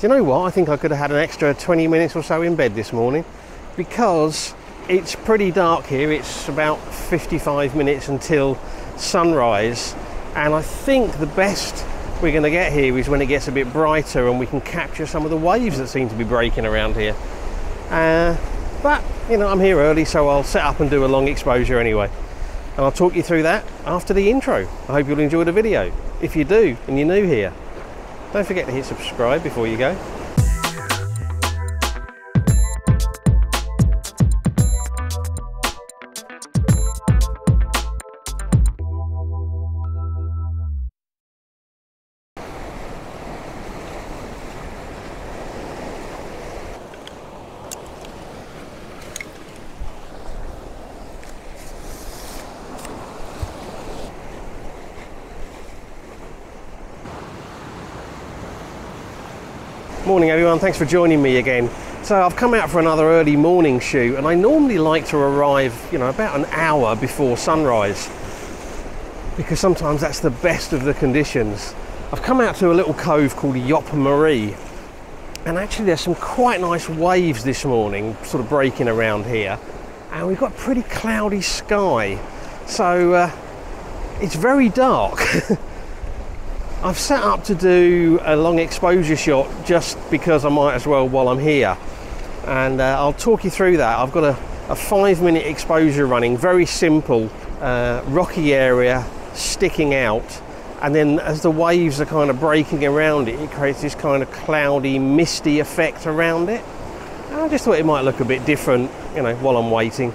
Do you know what? I think I could have had an extra 20 minutes or so in bed this morning, because it's pretty dark here. It's about 55 minutes until sunrise, and I think the best we're going to get here is when it gets a bit brighter and we can capture some of the waves that seem to be breaking around here. But you know, I'm here early, so I'll set up and do a long exposure anyway, and I'll talk you through that after the intro. I hope you'll enjoy the video. If you do and you're new here, don't forget to hit subscribe before you go. Morning everyone, thanks for joining me again. So I've come out for another early morning shoot, and I normally like to arrive, you know, about an hour before sunrise, because sometimes that's the best of the conditions. I've come out to a little cove called Yop Marie, and actually there's some quite nice waves this morning sort of breaking around here, and we've got a pretty cloudy sky, so it's very dark. I've set up to do a long exposure shot just because I might as well while I'm here, and I'll talk you through that. I've got a 5-minute exposure running, very simple, rocky area sticking out, and then as the waves are kind of breaking around it, it creates this kind of cloudy, misty effect around it. And I just thought it might look a bit different, you know, while I'm waiting.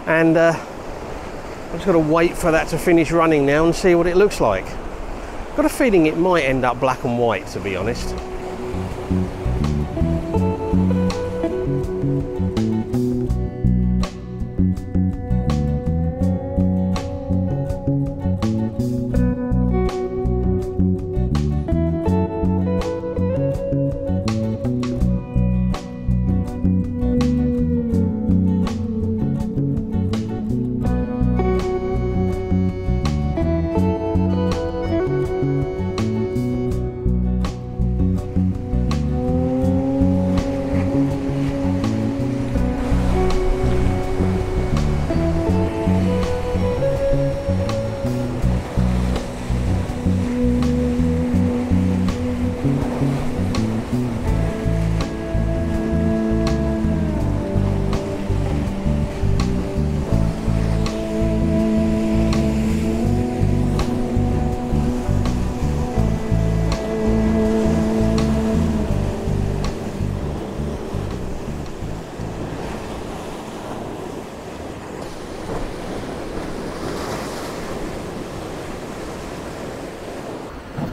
And I'm just going to wait for that to finish running now and see what it looks like. Got a feeling it might end up black and white, to be honest.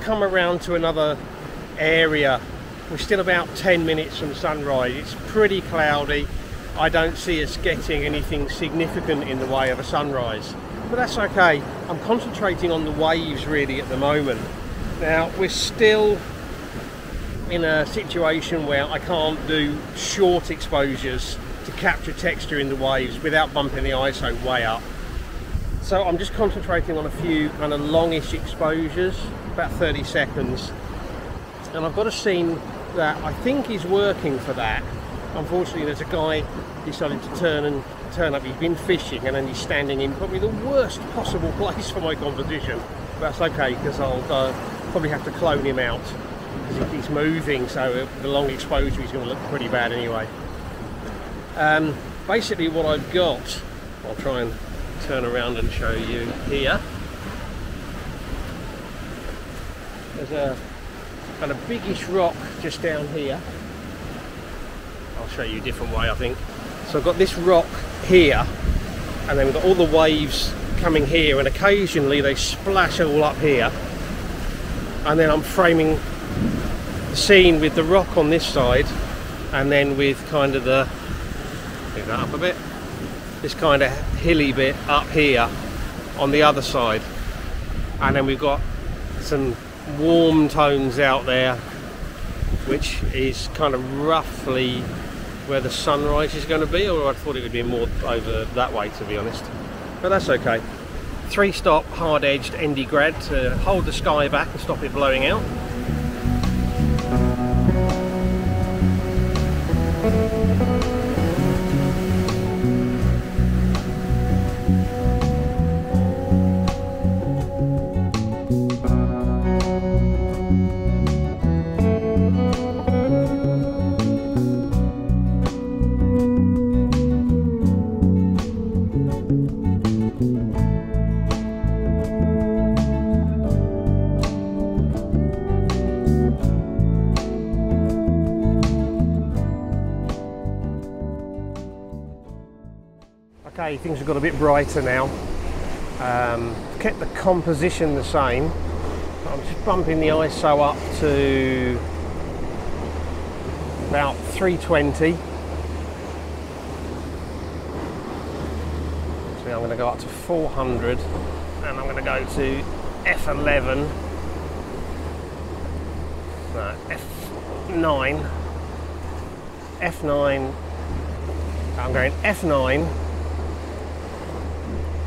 Come around to another area. We're still about 10 minutes from sunrise. It's pretty cloudy. I don't see us getting anything significant in the way of a sunrise, but that's okay. I'm concentrating on the waves really at the moment. Now we're still in a situation where I can't do short exposures to capture texture in the waves without bumping the ISO way up. So I'm just concentrating on a few kind of longish exposures, about 30 seconds. And I've got a scene that I think is working for that. Unfortunately, there's a guy decided to turn up. He's been fishing, and then he's standing in probably the worst possible place for my composition. But that's okay, because I'll probably have to clone him out, because he's moving, so the long exposure is going to look pretty bad anyway. Basically what I've got, I'll try and turn around and show you here. There's a kind of biggish rock just down here. I'll show you a different way, I think. So I've got this rock here, and then we've got all the waves coming here, and occasionally they splash all up here, and then I'm framing the scene with the rock on this side, and then with kind of the, pick that up a bit, this kind of hilly bit up here on the other side, and then we've got some warm tones out there, which is kind of roughly where the sunrise is going to be, or I thought it would be more over that way, to be honest, but that's okay. 3-stop hard-edged ND grad to hold the sky back and stop it blowing out. Okay, things have got a bit brighter now. Kept the composition the same. I'm just bumping the ISO up to about 320. So I'm going to go up to 400 and I'm going to go to F11. No, F9. F9. I'm going F9.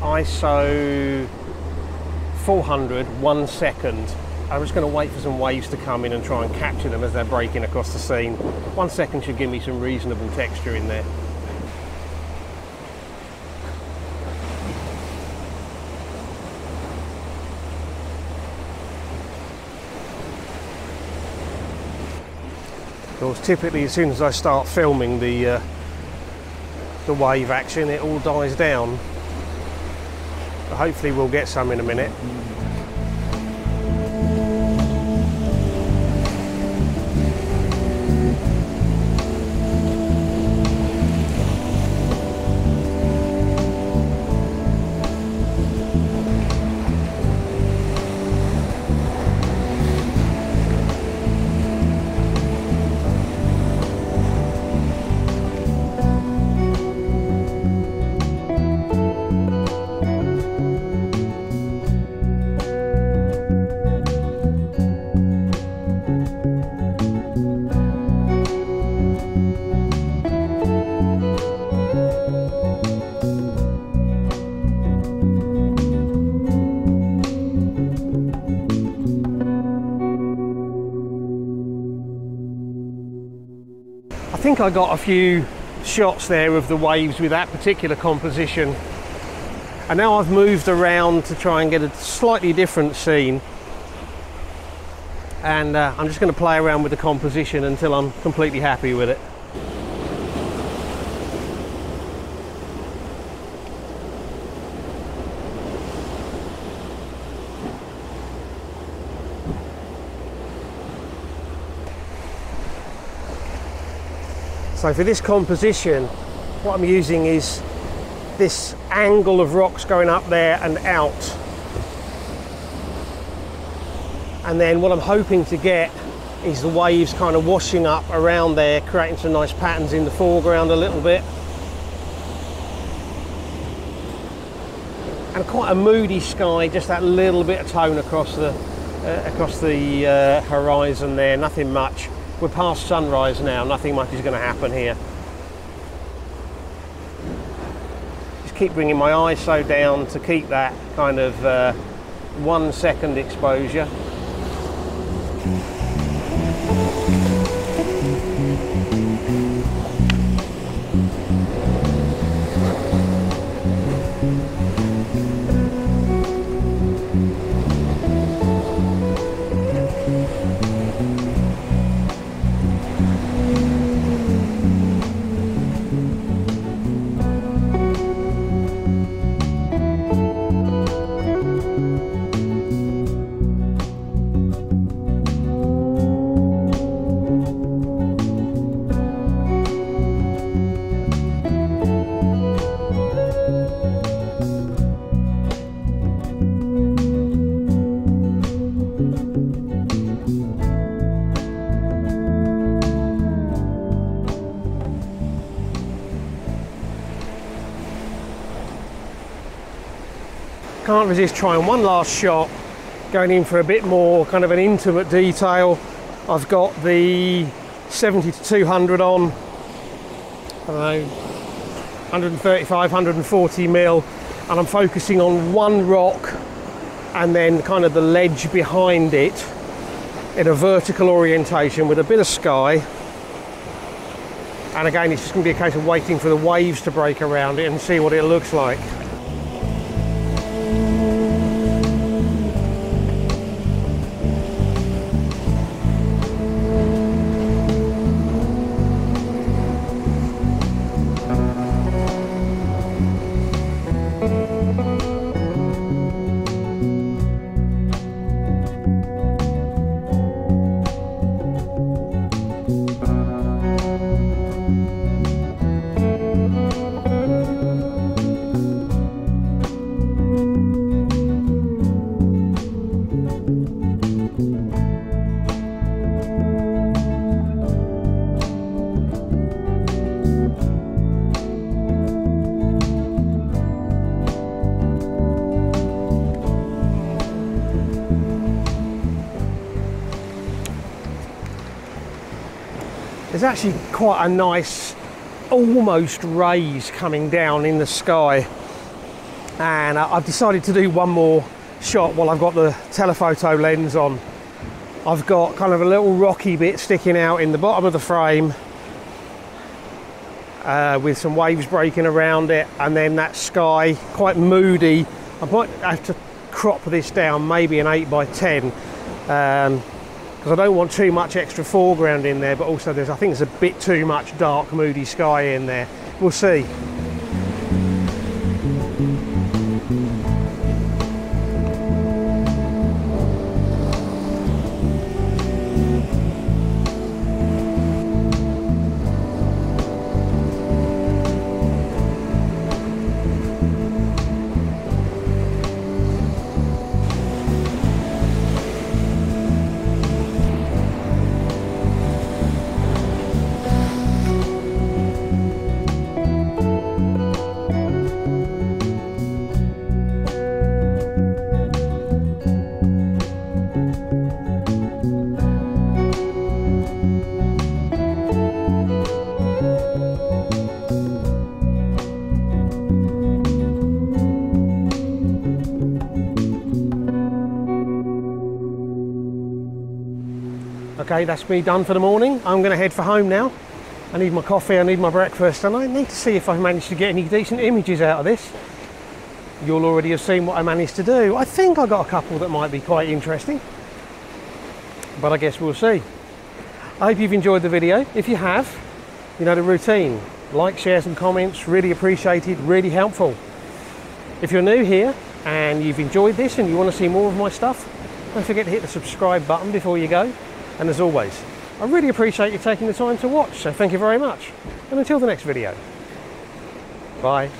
ISO 400, 1 second. I'm just going to wait for some waves to come in and try and capture them as they're breaking across the scene. 1 second should give me some reasonable texture in there. Of course, typically as soon as I start filming the wave action, it all dies down. But hopefully we'll get some in a minute. I think I got a few shots there of the waves with that particular composition, and now I've moved around to try and get a slightly different scene, and I'm just going to play around with the composition until I'm completely happy with it. So for this composition, what I'm using is this angle of rocks going up there and out. And then what I'm hoping to get is the waves kind of washing up around there, creating some nice patterns in the foreground a little bit. And quite a moody sky, just that little bit of tone across the horizon there, nothing much. We're past sunrise now, nothing much is going to happen here. Just keep bringing my ISO down to keep that kind of 1 second exposure. Can't resist trying one last shot, going in for a bit more kind of an intimate detail. I've got the 70 to 200 on, I don't know, 135, 140 mil, and I'm focusing on one rock and then kind of the ledge behind it in a vertical orientation with a bit of sky. And again, it's just going to be a case of waiting for the waves to break around it and see what it looks like. There's actually quite a nice almost rays coming down in the sky, and I've decided to do one more shot while I've got the telephoto lens on. I've got kind of a little rocky bit sticking out in the bottom of the frame with some waves breaking around it, and then that sky quite moody. I might have to crop this down, maybe an 8x10, because I don't want too much extra foreground in there, but also I think there's a bit too much dark moody sky in there. We'll see. Okay, that's me done for the morning. I'm going to head for home now. I need my coffee, I need my breakfast, and I need to see if I managed to get any decent images out of this. You'll already have seen what I managed to do. I think I got a couple that might be quite interesting, but I guess we'll see. I hope you've enjoyed the video. If you have, you know the routine. Like, shares and comments, really appreciated, really helpful. If you're new here and you've enjoyed this and you want to see more of my stuff, don't forget to hit the subscribe button before you go. And as always, I really appreciate you taking the time to watch, so thank you very much. And until the next video, bye.